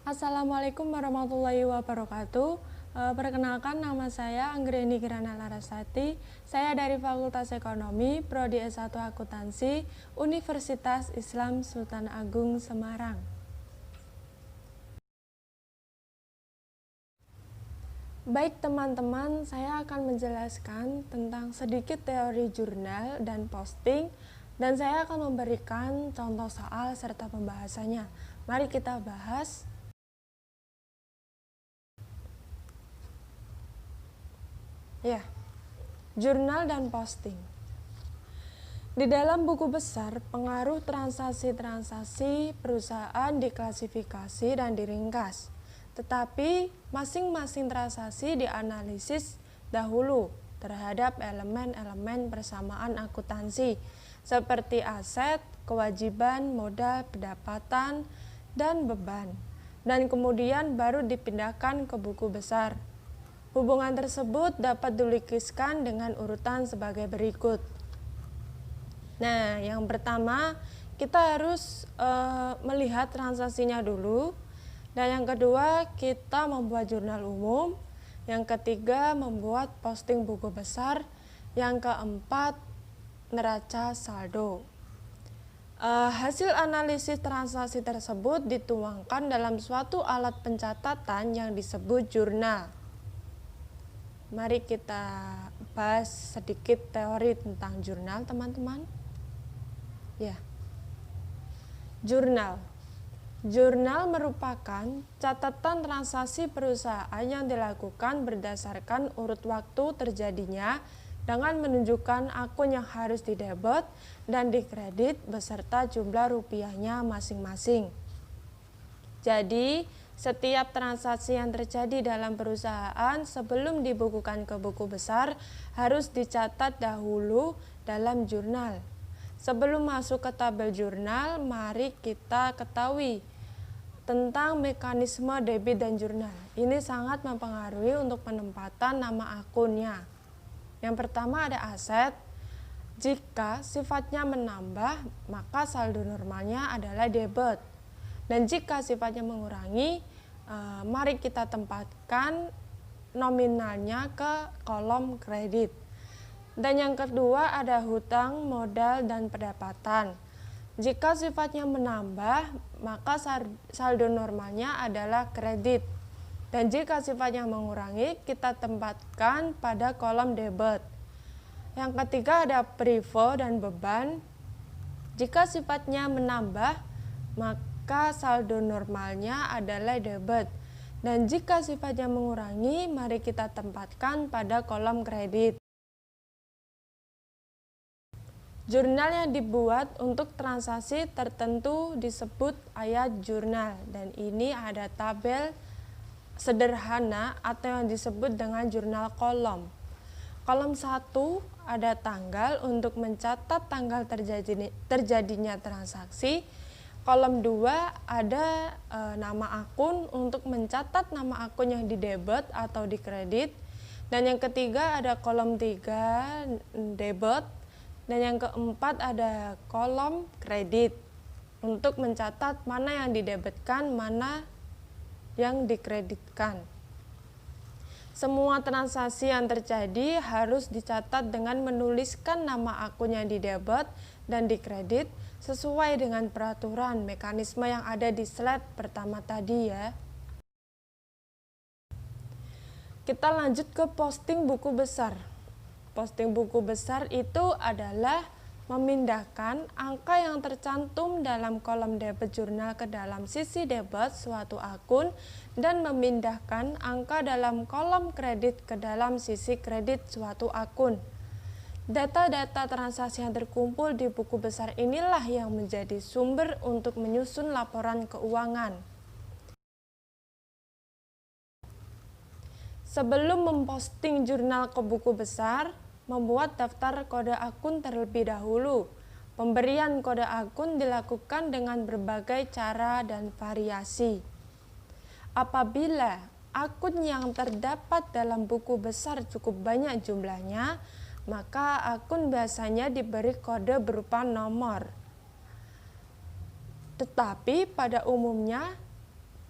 Assalamualaikum warahmatullahi wabarakatuh. Perkenalkan, nama saya Anggreni Kirana Larasati. Saya dari Fakultas Ekonomi, Prodi S1 Akuntansi, Universitas Islam Sultan Agung Semarang. Baik teman-teman, saya akan menjelaskan tentang sedikit teori jurnal dan posting, dan saya akan memberikan contoh soal serta pembahasannya. Mari kita bahas. Ya, jurnal dan posting. Di dalam buku besar, pengaruh transaksi-transaksi perusahaan diklasifikasi dan diringkas. Tetapi, masing-masing transaksi dianalisis dahulu terhadap elemen-elemen persamaan akuntansi, seperti aset, kewajiban, modal, pendapatan, dan beban. Dan kemudian baru dipindahkan ke buku besar. Hubungan tersebut dapat dilukiskan dengan urutan sebagai berikut. Nah, yang pertama kita harus melihat transaksinya dulu. Dan yang kedua kita membuat jurnal umum. Yang ketiga membuat posting buku besar. Yang keempat neraca saldo. Hasil analisis transaksi tersebut dituangkan dalam suatu alat pencatatan yang disebut jurnal. Mari kita bahas sedikit teori tentang jurnal, teman-teman. Ya. Jurnal. Jurnal merupakan catatan transaksi perusahaan yang dilakukan berdasarkan urut waktu terjadinya dengan menunjukkan akun yang harus didebet dan dikredit beserta jumlah rupiahnya masing-masing. Jadi, setiap transaksi yang terjadi dalam perusahaan sebelum dibukukan ke buku besar harus dicatat dahulu dalam jurnal. Sebelum masuk ke tabel jurnal, mari kita ketahui tentang mekanisme debit dan jurnal. Ini sangat mempengaruhi untuk penempatan nama akunnya. Yang pertama ada aset. Jika sifatnya menambah, maka saldo normalnya adalah debit. Dan jika sifatnya mengurangi, mari kita tempatkan nominalnya ke kolom kredit. Dan yang kedua ada hutang, modal, dan pendapatan. Jika sifatnya menambah, maka saldo normalnya adalah kredit. Dan jika sifatnya mengurangi, kita tempatkan pada kolom debit. Yang ketiga ada privo dan beban. Jika sifatnya menambah, maka saldo normalnya adalah debit. Dan jika sifatnya mengurangi, mari kita tempatkan pada kolom kredit. Jurnal yang dibuat untuk transaksi tertentu disebut ayat jurnal. Dan ini ada tabel sederhana atau yang disebut dengan jurnal kolom. Kolom 1 ada tanggal untuk mencatat tanggal terjadinya transaksi. Kolom 2 ada nama akun untuk mencatat nama akun yang didebet atau dikredit. Dan yang ketiga ada kolom 3 debit. Dan yang keempat ada kolom kredit untuk mencatat mana yang didebetkan, mana yang dikreditkan. Semua transaksi yang terjadi harus dicatat dengan menuliskan nama akun yang didebet dan dikredit sesuai dengan peraturan mekanisme yang ada di slide pertama tadi ya. Kita lanjut ke posting buku besar. Posting buku besar itu adalah memindahkan angka yang tercantum dalam kolom debit jurnal ke dalam sisi debit suatu akun dan memindahkan angka dalam kolom kredit ke dalam sisi kredit suatu akun. Data-data transaksi yang terkumpul di buku besar inilah yang menjadi sumber untuk menyusun laporan keuangan. Sebelum memposting jurnal ke buku besar, membuat daftar kode akun terlebih dahulu. Pemberian kode akun dilakukan dengan berbagai cara dan variasi. Apabila akun yang terdapat dalam buku besar cukup banyak jumlahnya, maka akun biasanya diberi kode berupa nomor. Tetapi pada umumnya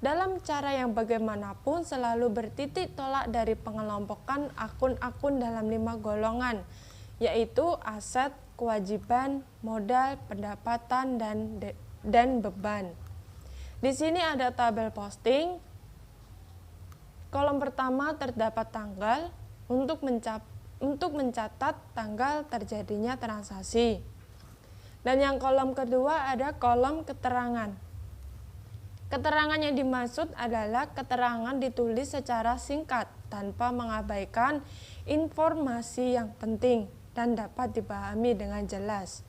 dalam cara yang bagaimanapun selalu bertitik tolak dari pengelompokan akun-akun dalam 5 golongan, yaitu aset, kewajiban, modal, pendapatan, dan beban. Di sini ada tabel posting. Kolom pertama terdapat tanggal untuk mencatat tanggal terjadinya transaksi. Dan yang kolom kedua ada kolom keterangan. Keterangan yang dimaksud adalah keterangan ditulis secara singkat tanpa mengabaikan informasi yang penting dan dapat dipahami dengan jelas.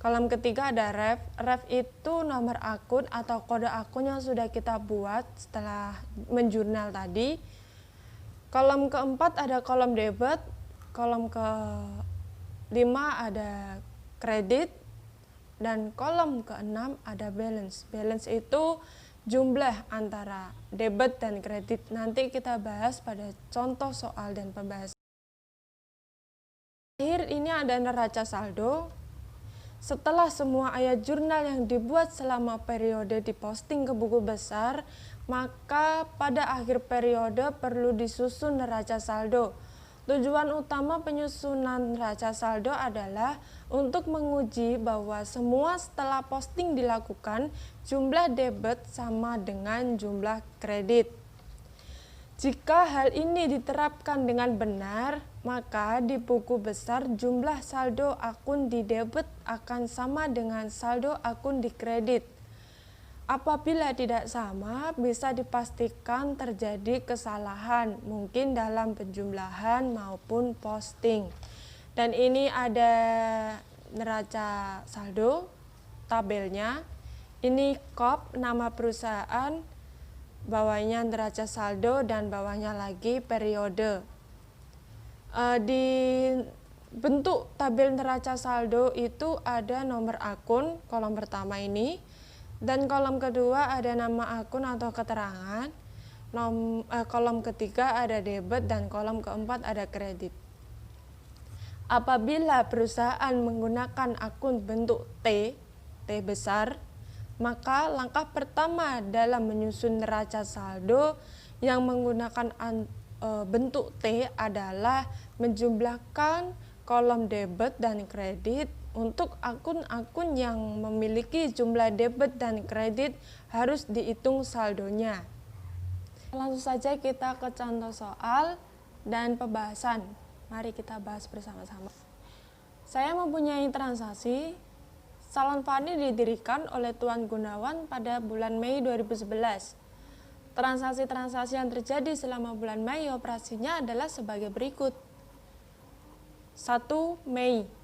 Kolom ketiga ada ref. Ref itu nomor akun atau kode akun yang sudah kita buat setelah menjurnal tadi. Kolom keempat ada kolom debit. Kolom kelima ada kredit. Dan kolom keenam ada balance. Balance itu jumlah antara debit dan kredit. Nanti kita bahas pada contoh soal dan pembahasan. Akhir ini ada neraca saldo. Setelah semua ayat jurnal yang dibuat selama periode diposting ke buku besar, maka pada akhir periode perlu disusun neraca saldo. Tujuan utama penyusunan neraca saldo adalah untuk menguji bahwa semua setelah posting dilakukan, jumlah debit sama dengan jumlah kredit. Jika hal ini diterapkan dengan benar, maka di buku besar jumlah saldo akun di debit akan sama dengan saldo akun di kredit. Apabila tidak sama, bisa dipastikan terjadi kesalahan, mungkin dalam penjumlahan maupun posting. Dan ini ada neraca saldo, tabelnya. Ini KOP, nama perusahaan, bawahnya neraca saldo, dan bawahnya lagi periode. Di bentuk tabel neraca saldo itu ada nomor akun, kolom pertama ini. Dan kolom kedua ada nama akun atau keterangan. Kolom ketiga ada debit dan kolom keempat ada kredit. Apabila perusahaan menggunakan akun bentuk T besar, maka langkah pertama dalam menyusun neraca saldo yang menggunakan bentuk T adalah menjumlahkan kolom debit dan kredit. Untuk akun-akun yang memiliki jumlah debit dan kredit harus dihitung saldonya. Langsung saja kita ke contoh soal dan pembahasan. Mari kita bahas bersama-sama. Saya mempunyai transaksi. Salon Fani didirikan oleh Tuan Gunawan pada bulan Mei 2011. Transaksi-transaksi yang terjadi selama bulan Mei operasinya adalah sebagai berikut. 1. Mei.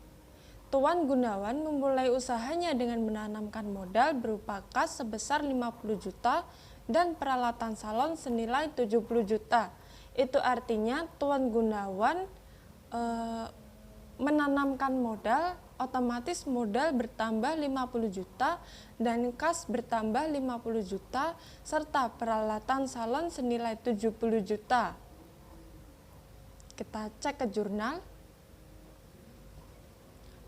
Tuan Gunawan memulai usahanya dengan menanamkan modal berupa kas sebesar 50 juta dan peralatan salon senilai 70 juta. Itu artinya Tuan Gunawan menanamkan modal, otomatis modal bertambah 50 juta dan kas bertambah 50 juta serta peralatan salon senilai 70 juta. Kita cek ke jurnal.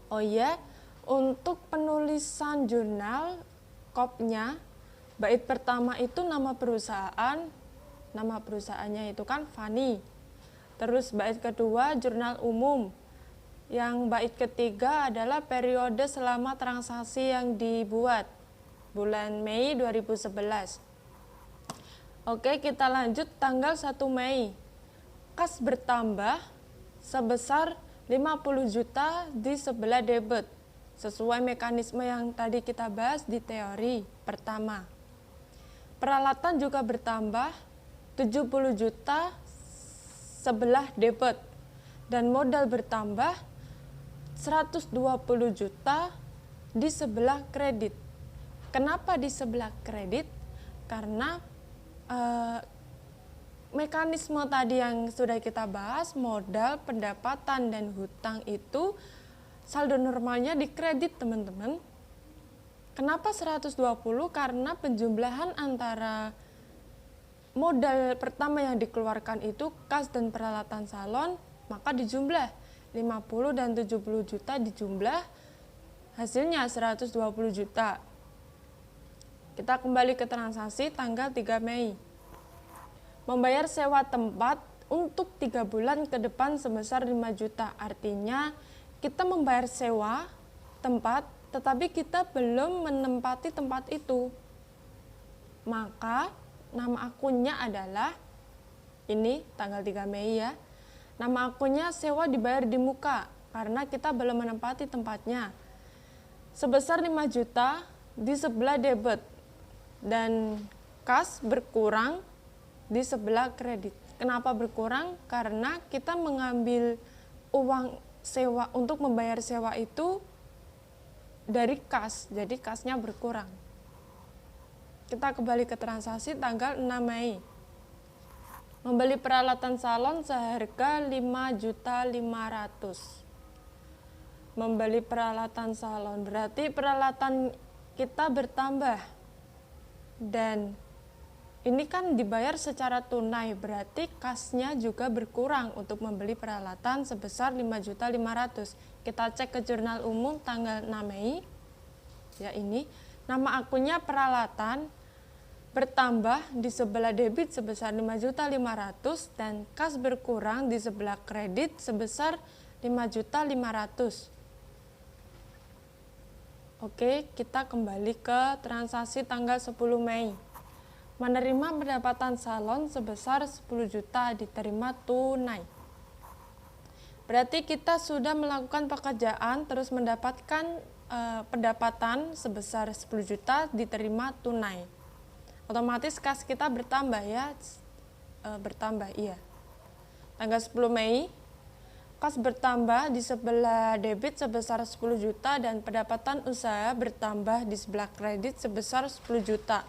Oh iya, untuk penulisan jurnal KOP-nya, bait pertama itu nama perusahaan, nama perusahaannya itu kan Fani. Terus bait kedua jurnal umum. Yang bait ketiga adalah periode selama transaksi yang dibuat, bulan Mei 2011. Oke, kita lanjut tanggal 1 Mei. Kas bertambah sebesar 50 juta di sebelah debit, sesuai mekanisme yang tadi kita bahas di teori pertama. Peralatan juga bertambah 70 juta sebelah debit, dan modal bertambah 120 juta di sebelah kredit. Kenapa di sebelah kredit? Karena mekanisme tadi yang sudah kita bahas, modal, pendapatan, dan hutang itu saldo normalnya di kredit, teman-teman. Kenapa 120? Karena penjumlahan antara modal pertama yang dikeluarkan itu kas dan peralatan salon, maka dijumlah 50 dan 70 juta dijumlah, hasilnya 120 juta. Kita kembali ke transaksi tanggal 3 Mei. Membayar sewa tempat untuk 3 bulan ke depan sebesar 5 juta. Artinya kita membayar sewa tempat, tetapi kita belum menempati tempat itu. Maka nama akunnya adalah ini tanggal 3 Mei ya. Nama akunnya sewa dibayar di muka karena kita belum menempati tempatnya. Sebesar 5 juta di sebelah debit dan kas berkurang di sebelah kredit. Kenapa berkurang? Karena kita mengambil uang sewa untuk membayar sewa itu dari kas, jadi kasnya berkurang. Kita kembali ke transaksi tanggal 6 Mei. Membeli peralatan salon seharga 5.500.000. Membeli peralatan salon berarti peralatan kita bertambah. Dan ini kan dibayar secara tunai, berarti kasnya juga berkurang untuk membeli peralatan sebesar 5.500.000. Kita cek ke jurnal umum tanggal 6 Mei. Ya ini, nama akunnya peralatan bertambah di sebelah debit sebesar 5.500.000 dan kas berkurang di sebelah kredit sebesar 5.500.000. Oke, kita kembali ke transaksi tanggal 10 Mei. Menerima pendapatan salon sebesar 10 juta diterima tunai. Berarti kita sudah melakukan pekerjaan terus mendapatkan pendapatan sebesar 10 juta diterima tunai. Otomatis kas kita bertambah ya, bertambah iya. Tanggal 10 Mei, kas bertambah di sebelah debit sebesar 10 juta dan pendapatan usaha bertambah di sebelah kredit sebesar 10 juta.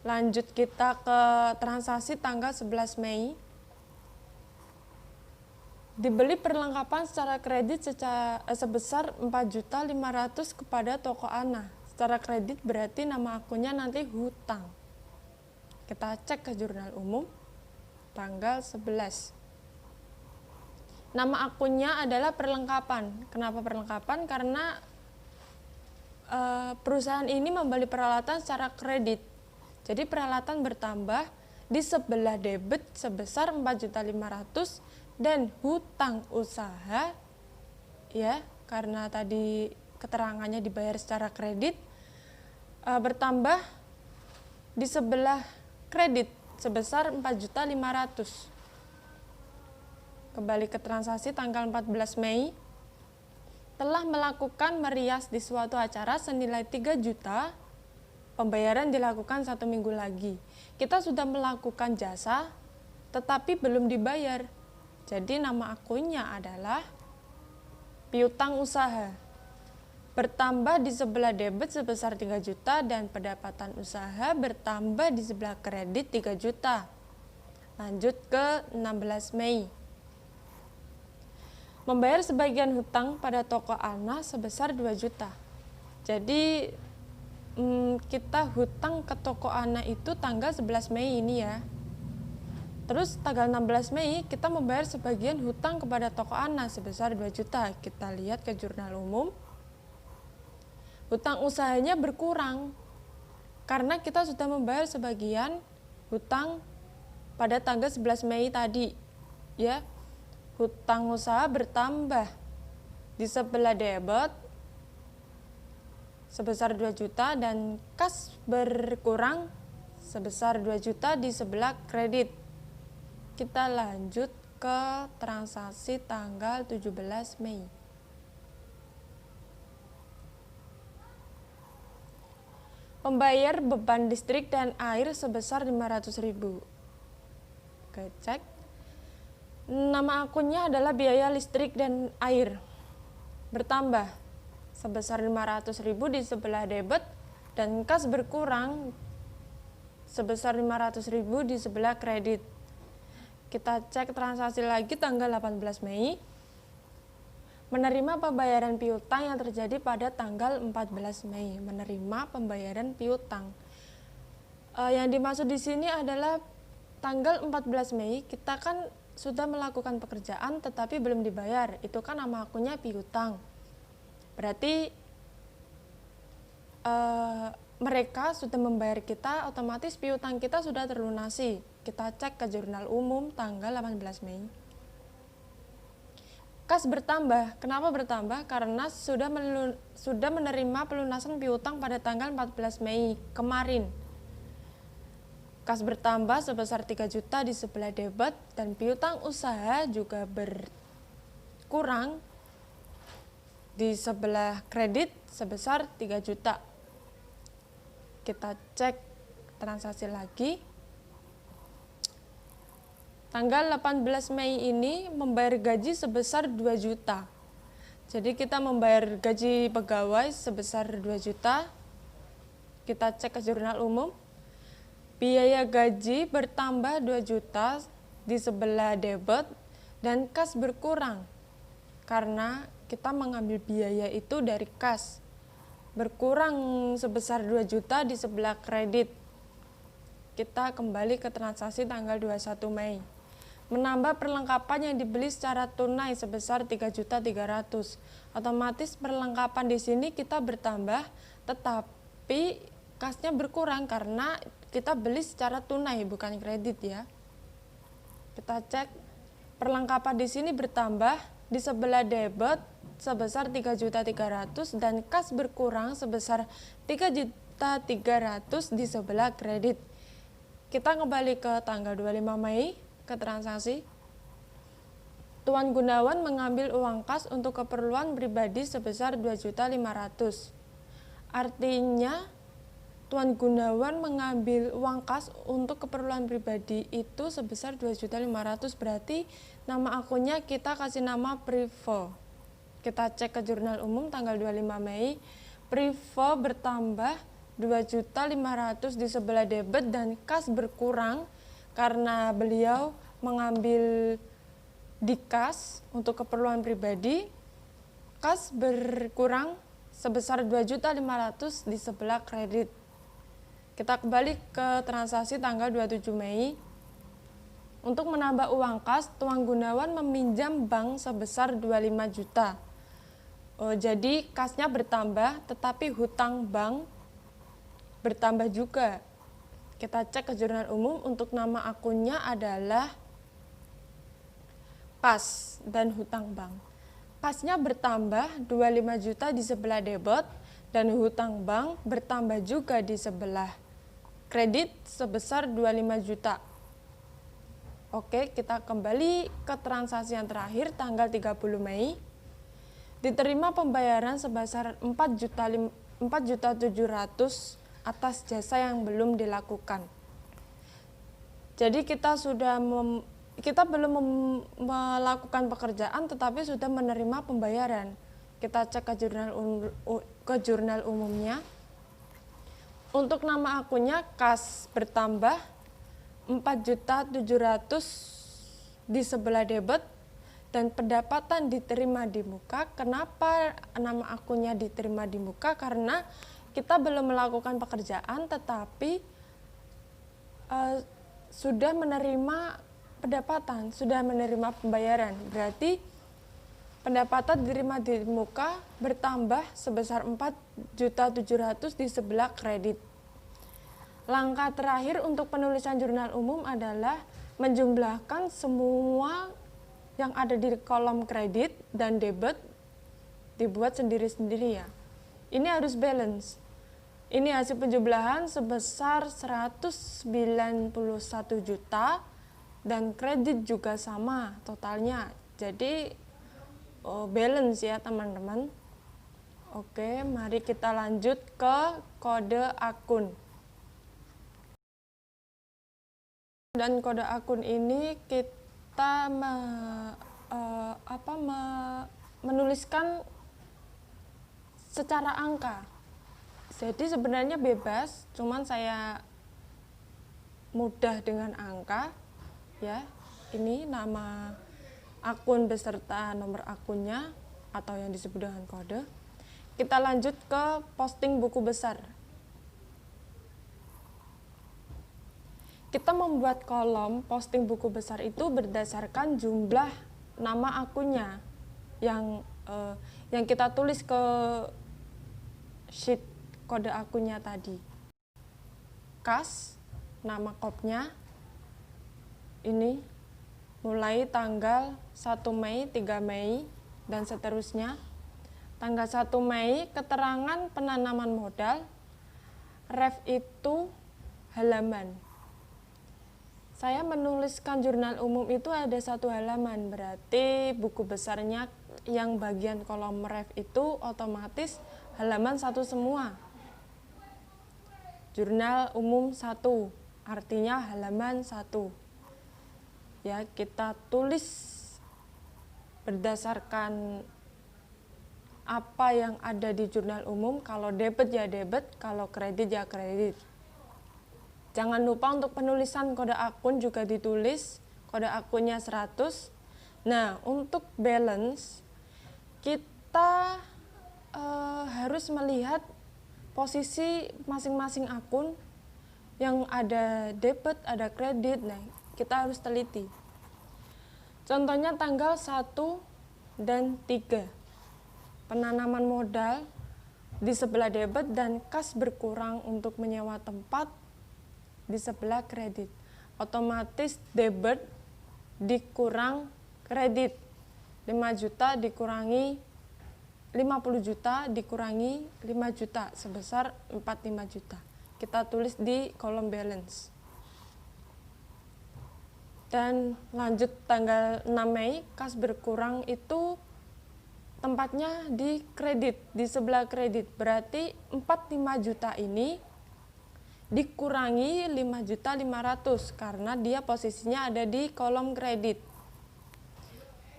Lanjut kita ke transaksi tanggal 11 Mei. Dibeli perlengkapan secara kredit sebesar 4.500.000 kepada toko Ana. Secara kredit berarti nama akunnya nanti hutang. Kita cek ke jurnal umum tanggal 11. Nama akunnya adalah perlengkapan. Kenapa perlengkapan? Karena perusahaan ini membeli peralatan secara kredit. Jadi peralatan bertambah di sebelah debit sebesar 4.500.000 dan hutang usaha ya, karena tadi keterangannya dibayar secara kredit, bertambah di sebelah kredit sebesar 4.500.000. Kembali ke transaksi tanggal 14 Mei. Telah melakukan merias di suatu acara senilai 3 juta. Pembayaran dilakukan 1 minggu lagi. Kita sudah melakukan jasa tetapi belum dibayar. Jadi nama akunnya adalah piutang usaha. Bertambah di sebelah debit sebesar 3 juta dan pendapatan usaha bertambah di sebelah kredit 3 juta. Lanjut ke 16 Mei. Membayar sebagian hutang pada toko Ana sebesar 2 juta. Jadi kita hutang ke toko Ana itu tanggal 11 Mei ini ya. Terus tanggal 16 Mei kita membayar sebagian hutang kepada toko Ana sebesar 2 juta. Kita lihat ke jurnal umum. Hutang usahanya berkurang karena kita sudah membayar sebagian hutang pada tanggal 11 Mei tadi. Ya, hutang usaha bertambah di sebelah debit sebesar 2 juta dan kas berkurang sebesar 2 juta di sebelah kredit. Kita lanjut ke transaksi tanggal 17 Mei. Membayar beban listrik dan air sebesar 500.000. Oke, cek. Nama akunnya adalah biaya listrik dan air. Bertambah sebesar 500.000 di sebelah debit dan kas berkurang sebesar 500.000 di sebelah kredit. Kita cek transaksi lagi tanggal 18 Mei. Menerima pembayaran piutang yang terjadi pada tanggal 14 Mei. Menerima pembayaran piutang. Yang dimaksud di sini adalah tanggal 14 Mei kita kan sudah melakukan pekerjaan tetapi belum dibayar. Itu kan nama akunnya piutang. Berarti mereka sudah membayar kita, otomatis piutang kita sudah terlunasi. Kita cek ke jurnal umum tanggal 18 Mei. Kas bertambah. Kenapa bertambah? Karena sudah menerima pelunasan piutang pada tanggal 14 Mei kemarin. Kas bertambah sebesar 3 juta di sebelah debit dan piutang usaha juga berkurang di sebelah kredit sebesar 3 juta. Kita cek transaksi lagi. Tanggal 18 Mei ini membayar gaji sebesar 2 juta. Jadi kita membayar gaji pegawai sebesar 2 juta. Kita cek ke jurnal umum. Biaya gaji bertambah 2 juta di sebelah debit dan kas berkurang. Karena kita mengambil biaya itu dari kas. Berkurang sebesar 2 juta di sebelah kredit. Kita kembali ke transaksi tanggal 21 Mei. Menambah perlengkapan yang dibeli secara tunai sebesar 3.300.000. Otomatis perlengkapan di sini kita bertambah, tetapi kasnya berkurang karena kita beli secara tunai bukan kredit ya. Kita cek perlengkapan di sini bertambah di sebelah debit sebesar 3.300.000 dan kas berkurang sebesar 3.300.000 di sebelah kredit. Kita kembali ke tanggal 25 Mei ke transaksi. Tuan Gunawan mengambil uang kas untuk keperluan pribadi sebesar 2.500.000. Artinya Tuan Gunawan mengambil uang kas untuk keperluan pribadi itu sebesar 2.500.000, berarti nama akunnya kita kasih nama Privo. Kita cek ke jurnal umum tanggal 25 Mei, Privo bertambah 2.500.000 di sebelah debit dan kas berkurang karena beliau mengambil di kas untuk keperluan pribadi. Kas berkurang sebesar 2.500.000 di sebelah kredit. Kita kembali ke transaksi tanggal 27 Mei. Untuk menambah uang kas, Tuan Gunawan meminjam bank sebesar 25 juta. Jadi kasnya bertambah, tetapi hutang bank bertambah juga. Kita cek ke jurnal umum, untuk nama akunnya adalah kas dan hutang bank. Kasnya bertambah 25 juta di sebelah debit dan hutang bank bertambah juga di sebelah kredit sebesar 25 juta. Oke, kita kembali ke transaksi yang terakhir tanggal 30 Mei. Diterima pembayaran sebesar 4.700.000 atas jasa yang belum dilakukan. Jadi kita belum melakukan pekerjaan tetapi sudah menerima pembayaran. Kita cek ke jurnal umumnya. Untuk nama akunnya kas bertambah 4.700.000 di sebelah debit dan pendapatan diterima di muka. Kenapa nama akunnya diterima di muka? Karena kita belum melakukan pekerjaan tetapi sudah menerima pendapatan, sudah menerima pembayaran. Berarti pendapatan diterima di muka bertambah sebesar 4.700.000 di sebelah kredit. Langkah terakhir untuk penulisan jurnal umum adalah menjumlahkan semua yang ada di kolom kredit dan debit, dibuat sendiri-sendiri ya. Ini harus balance. Ini hasil penjumlahan sebesar 191 juta dan kredit juga sama totalnya. Jadi balance ya teman-teman. Oke, mari kita lanjut ke kode akun. Dan kode akun ini kita menuliskan secara angka. Jadi sebenarnya bebas, cuman saya mudah dengan angka ya. Ini nama akun beserta nomor akunnya atau yang disebut dengan kode. Kita lanjut ke posting buku besar. Kita membuat kolom posting buku besar itu berdasarkan jumlah nama akunnya yang kita tulis ke sheet kode akunnya tadi. Kas, nama kopnya, ini mulai tanggal 1 Mei, 3 Mei, dan seterusnya. Tanggal 1 Mei, keterangan penanaman modal, ref itu halaman. Saya menuliskan jurnal umum itu ada 1 halaman, berarti buku besarnya yang bagian kolom ref itu otomatis halaman 1 semua. Jurnal umum 1, artinya halaman 1. Ya, kita tulis berdasarkan apa yang ada di jurnal umum. Kalau debit ya debit, kalau kredit ya kredit. Jangan lupa untuk penulisan kode akun juga ditulis, kode akunnya 100. Nah, untuk balance kita harus melihat posisi masing-masing akun yang ada debit, ada kredit. Nah, kita harus teliti. Contohnya tanggal 1 dan 3. Penanaman modal di sebelah debit dan kas berkurang untuk menyewa tempat di sebelah kredit. Otomatis debit dikurang kredit. 5 juta dikurangi 50 juta dikurangi 5 juta sebesar 45 juta. Kita tulis di kolom balance. Dan lanjut tanggal 6 Mei, kas berkurang itu tempatnya di kredit, di sebelah kredit. Berarti 45 juta ini dikurangi 5.500.000 karena dia posisinya ada di kolom kredit.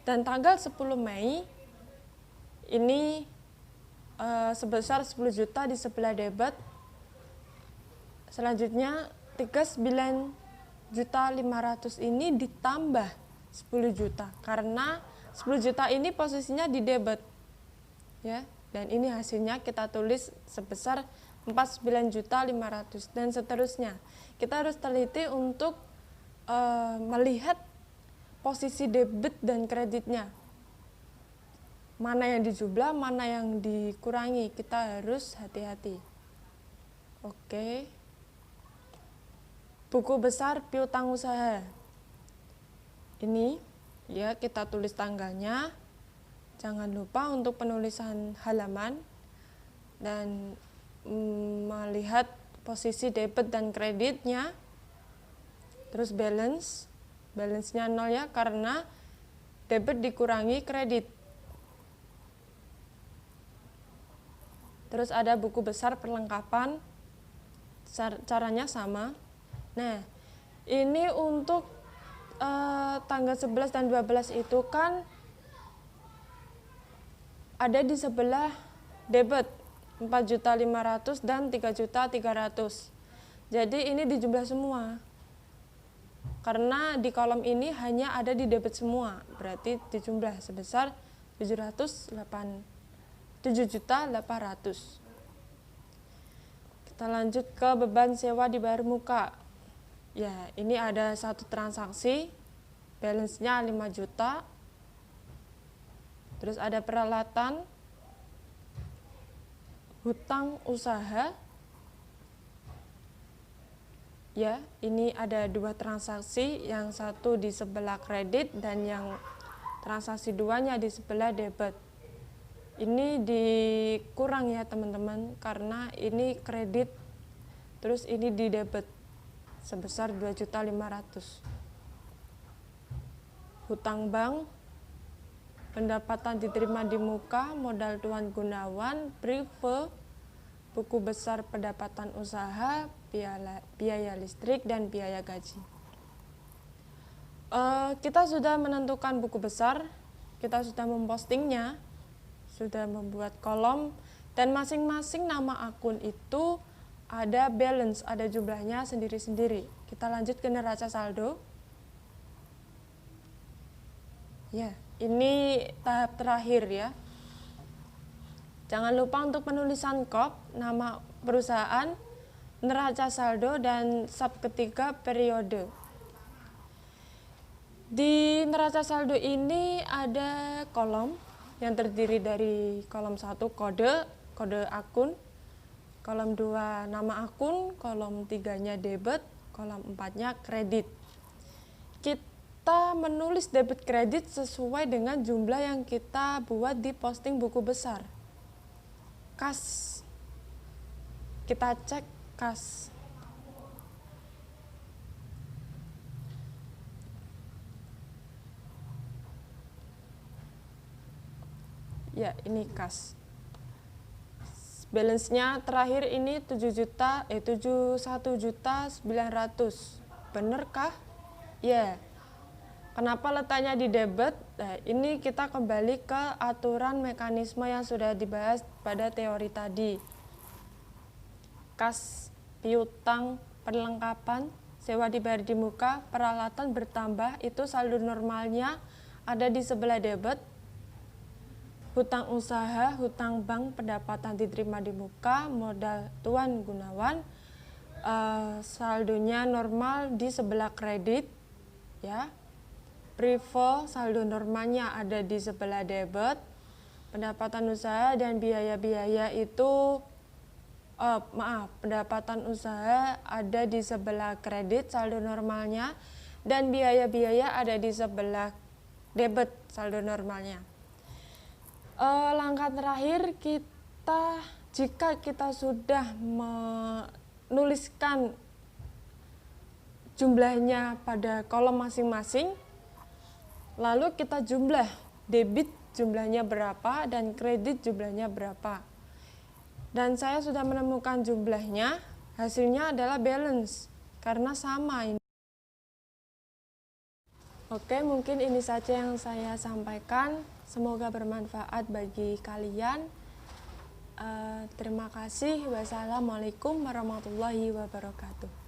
Dan tanggal 10 Mei ini sebesar 10 juta di sebelah debit. Selanjutnya 39.500.000 ini ditambah 10 juta karena 10 juta ini posisinya di debit. Ya, dan ini hasilnya kita tulis sebesar 49.500.000 dan seterusnya. Kita harus teliti untuk melihat posisi debit dan kreditnya. Mana yang dijumlah, mana yang dikurangi, kita harus hati-hati. Oke. Buku besar piutang usaha. Ini ya kita tulis tanggalnya. Jangan lupa untuk penulisan halaman dan melihat posisi debit dan kreditnya. Terus balance-nya 0 ya karena debit dikurangi kredit. Terus ada buku besar perlengkapan, caranya sama. Nah, ini untuk tanggal 11 dan 12 itu kan ada di sebelah debit 4.500.000 dan 3.300.000. Jadi ini dijumlah semua. Karena di kolom ini hanya ada di debit semua, berarti dijumlah sebesar 7.800.000. Kita lanjut ke beban sewa dibayar muka. Ya, ini ada 1 transaksi, balance-nya 5 juta. Terus ada peralatan, hutang usaha. Ya, ini ada 2 transaksi, yang satu di sebelah kredit dan yang transaksi 2-nya di sebelah debit. Ini dikurang ya teman-teman, karena ini kredit, terus ini di debit sebesar 2.500.000. Hutang bank, pendapatan diterima di muka, modal Tuan Gunawan, prive, buku besar pendapatan usaha, biaya listrik, dan biaya gaji. Kita sudah menentukan buku besar, kita sudah mempostingnya, sudah membuat kolom, dan masing-masing nama akun itu ada balance, ada jumlahnya sendiri-sendiri. Kita lanjut ke neraca saldo. Ya, ini tahap terakhir ya. Jangan lupa untuk penulisan KOP, nama perusahaan, neraca saldo, dan sub ketiga periode. Di neraca saldo ini ada kolom yang terdiri dari kolom 1 kode akun, kolom 2 nama akun, kolom 3-nya debit, kolom 4-nya kredit. Kita menulis debit kredit sesuai dengan jumlah yang kita buat di posting buku besar. Kas, kita cek kas. Ya, ini kas. Balance-nya terakhir ini 71.900.000. Bener kah? Ya. Kenapa letaknya di debit? Nah, ini kita kembali ke aturan mekanisme yang sudah dibahas pada teori tadi. Kas, piutang, perlengkapan, sewa dibayar di muka, peralatan bertambah, itu saldo normalnya ada di sebelah debit. Hutang usaha, hutang bank, pendapatan diterima di muka, modal Tuan Gunawan, saldonya normal di sebelah kredit, ya. Privo, saldo normalnya ada di sebelah debit. Pendapatan usaha dan biaya-biaya itu, pendapatan usaha ada di sebelah kredit, saldo normalnya, dan biaya-biaya ada di sebelah debit, saldo normalnya. Langkah terakhir jika kita sudah menuliskan jumlahnya pada kolom masing-masing, lalu kita jumlah debit jumlahnya berapa dan kredit jumlahnya berapa. Dan saya sudah menemukan jumlahnya, hasilnya adalah balance karena sama ini. Oke, mungkin ini saja yang saya sampaikan. Semoga bermanfaat bagi kalian. Terima kasih. Wassalamualaikum warahmatullahi wabarakatuh.